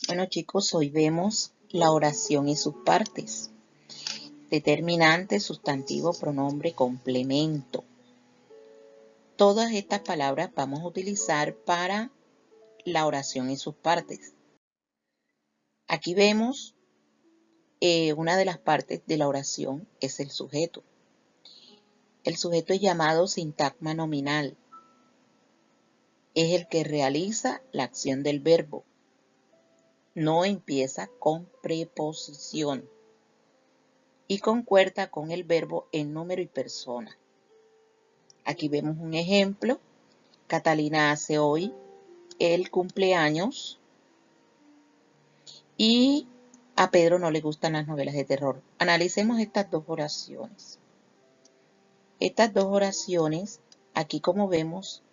Bueno chicos, hoy vemos la oración y sus partes. Determinante, sustantivo, pronombre, complemento. Todas estas palabras vamos a utilizar para la oración y sus partes. Aquí vemos una de las partes de la oración es el sujeto. El sujeto es llamado sintagma nominal. Es el que realiza la acción del verbo. No empieza con preposición y concuerda con el verbo en número y persona. Aquí vemos un ejemplo. Catalina hace hoy el cumpleaños y a Pedro no le gustan las novelas de terror. Analicemos estas dos oraciones. Estas dos oraciones, aquí como vemos,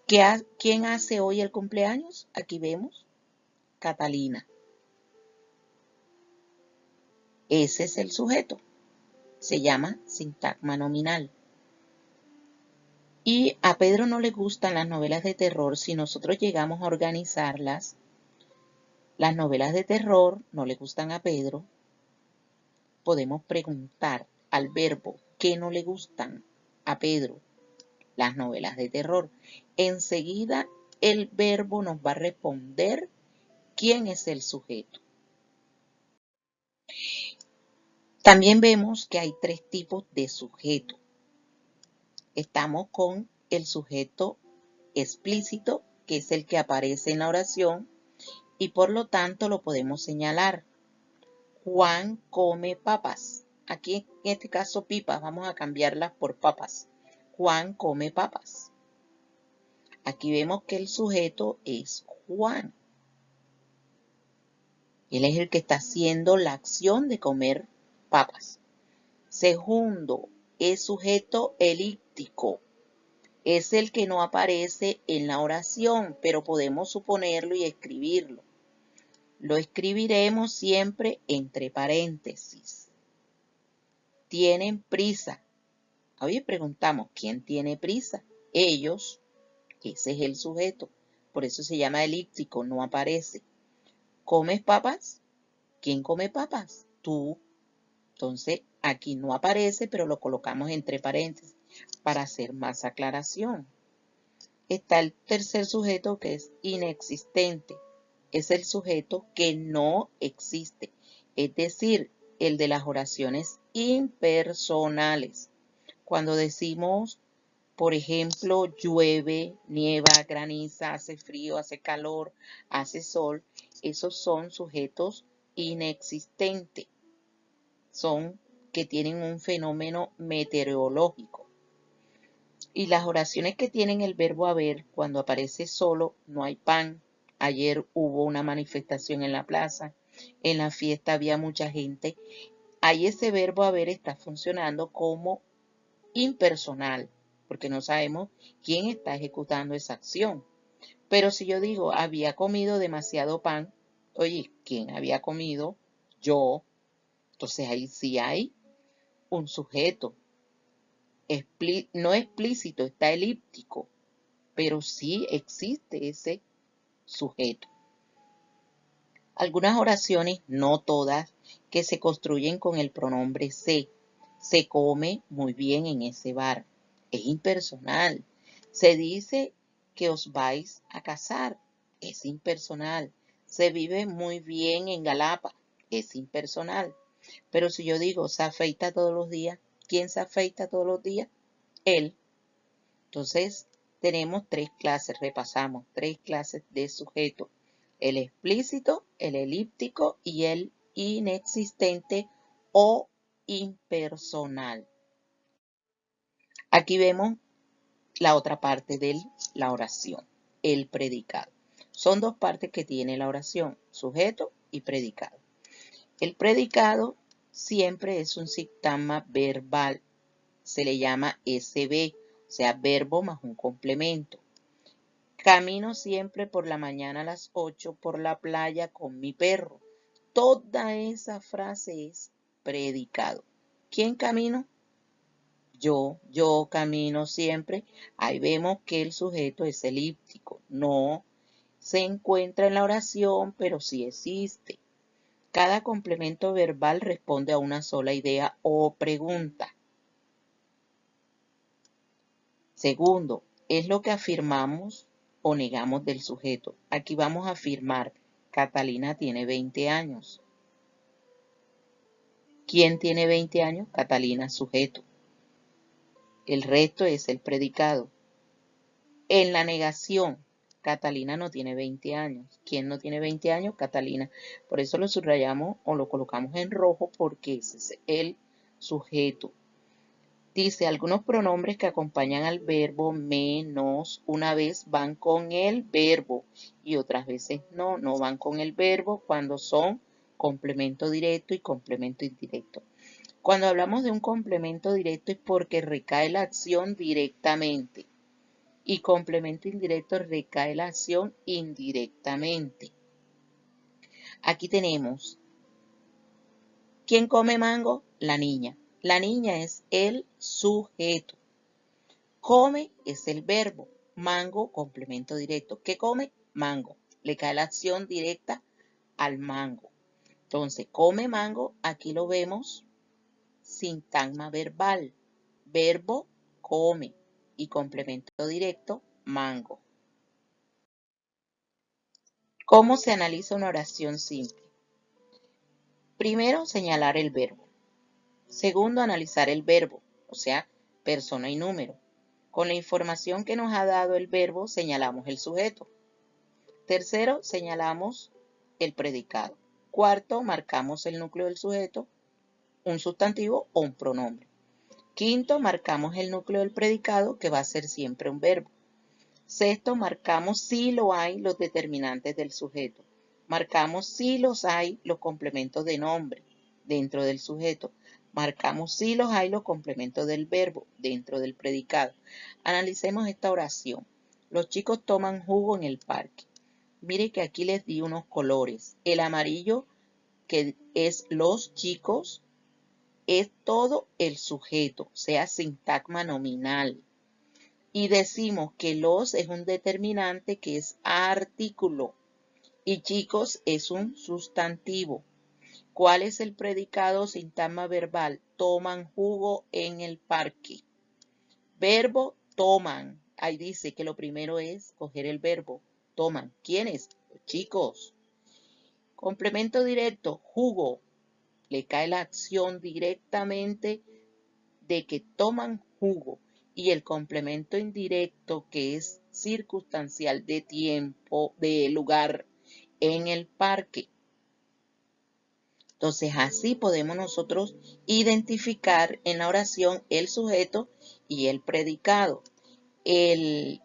¿quién hace hoy el cumpleaños? Aquí vemos Catalina. Ese es el sujeto. Se llama sintagma nominal. Y a Pedro no le gustan las novelas de terror. Si nosotros llegamos a organizarlas, las novelas de terror no le gustan a Pedro. Podemos preguntar al verbo ¿qué no le gustan a Pedro? Las novelas de terror. Enseguida el verbo nos va a responder quién es el sujeto. También vemos que hay tres tipos de sujeto. Estamos con el sujeto explícito, que es el que aparece en la oración, y por lo tanto lo podemos señalar. Juan come papas. Aquí en este caso pipas, vamos a cambiarlas por papas. Juan come papas. Aquí vemos que el sujeto es Juan. Él es el que está haciendo la acción de comer papas. Segundo, es sujeto elíptico. Es el que no aparece en la oración, pero podemos suponerlo y escribirlo. Lo escribiremos siempre entre paréntesis. Tienen prisa. Hoy preguntamos, ¿quién tiene prisa? Ellos. Ese es el sujeto. Por eso se llama elíptico, no aparece. ¿Comes papas? ¿Quién come papas? Tú. Entonces, aquí no aparece, pero lo colocamos entre paréntesis para hacer más aclaración. Está el tercer sujeto que es inexistente. Es el sujeto que no existe. Es decir, el de las oraciones impersonales. Cuando decimos, por ejemplo, llueve, nieva, graniza, hace frío, hace calor, hace sol, esos son sujetos inexistentes. Son que tienen un fenómeno meteorológico. Y las oraciones que tienen el verbo haber, cuando aparece solo, no hay pan. Ayer hubo una manifestación en la plaza, en la fiesta había mucha gente. Ahí ese verbo haber está funcionando como impersonal, porque no sabemos quién está ejecutando esa acción. Pero si yo digo, había comido demasiado pan, oye, ¿quién había comido? Yo. Entonces ahí sí hay un sujeto. No explícito, está elíptico, pero sí existe ese sujeto. Algunas oraciones, no todas, que se construyen con el pronombre se. Se come muy bien en ese bar. Es impersonal. Se dice que os vais a casar. Es impersonal. Se vive muy bien en Galapa. Es impersonal. Pero si yo digo, se afeita todos los días, ¿quién se afeita todos los días? Él. Entonces, tenemos tres clases, repasamos, tres clases de sujeto. El explícito, el elíptico y el inexistente o impersonal. Aquí vemos la otra parte de la oración, el predicado. Son dos partes que tiene la oración, sujeto y predicado. El predicado siempre es un sintagma verbal, se le llama SB, o sea, verbo más un complemento. Camino siempre por la mañana a las 8 por la playa con mi perro. Toda esa frase es predicado. ¿Quién camino? Yo camino siempre. Ahí vemos que el sujeto es elíptico. No se encuentra en la oración, pero sí existe. Cada complemento verbal responde a una sola idea o pregunta. Segundo, es lo que afirmamos o negamos del sujeto. Aquí vamos a afirmar, Catalina tiene 20 años. ¿Quién tiene 20 años? Catalina, sujeto. El resto es el predicado. En la negación, Catalina no tiene 20 años. ¿Quién no tiene 20 años? Catalina. Por eso lo subrayamos o lo colocamos en rojo porque ese es el sujeto. Dice, algunos pronombres que acompañan al verbo me, nos, una vez van con el verbo y otras veces no van con el verbo cuando son complemento directo y complemento indirecto. Cuando hablamos de un complemento directo es porque recae la acción directamente y complemento indirecto recae la acción indirectamente. Aquí tenemos, ¿quién come mango? La niña. La niña es el sujeto. Come es el verbo. Mango, complemento directo. ¿Qué come? Mango. Le cae la acción directa al mango. Entonces, come mango, aquí lo vemos, sintagma verbal. Verbo, come. Y complemento directo, mango. ¿Cómo se analiza una oración simple? Primero, señalar el verbo. Segundo, analizar el verbo, o sea, persona y número. Con la información que nos ha dado el verbo, señalamos el sujeto. Tercero, señalamos el predicado. Cuarto, marcamos el núcleo del sujeto, un sustantivo o un pronombre. Quinto, marcamos el núcleo del predicado, que va a ser siempre un verbo. Sexto, marcamos si lo hay los determinantes del sujeto. Marcamos si los hay los complementos de nombre dentro del sujeto. Marcamos si los hay los complementos del verbo dentro del predicado. Analicemos esta oración. Los chicos toman jugo en el parque. Mire que aquí les di unos colores. El amarillo, que es los chicos, es todo el sujeto, sea sintagma nominal. Y decimos que los es un determinante que es artículo y chicos es un sustantivo. ¿Cuál es el predicado sintagma verbal? Toman jugo en el parque. Verbo, toman. Ahí dice que lo primero es coger el verbo. Toman. ¿Quiénes? Los chicos. Complemento directo, jugo. Le cae la acción directamente de que toman jugo. Y el complemento indirecto, que es circunstancial de tiempo, de lugar, en el parque. Entonces, así podemos nosotros identificar en la oración el sujeto y el predicado. El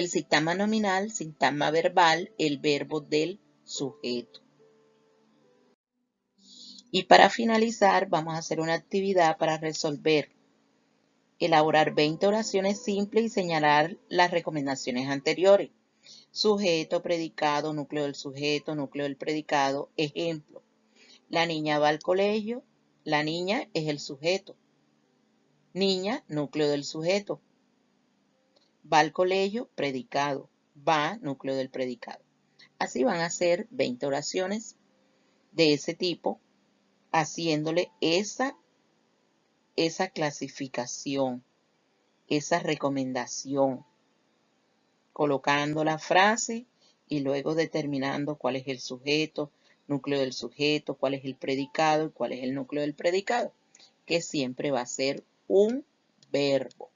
sintagma nominal, sintagma verbal, el verbo del sujeto. Y para finalizar, vamos a hacer una actividad para resolver. Elaborar 20 oraciones simples y señalar las recomendaciones anteriores. Sujeto, predicado, núcleo del sujeto, núcleo del predicado. Ejemplo. La niña va al colegio. La niña es el sujeto. Niña, núcleo del sujeto. Va al colegio, predicado. Va, núcleo del predicado. Así van a ser 20 oraciones de ese tipo, haciéndole esa clasificación, esa recomendación, colocando la frase y luego determinando cuál es el sujeto, núcleo del sujeto, cuál es el predicado y cuál es el núcleo del predicado, que siempre va a ser un verbo.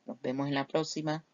Nos vemos en la próxima.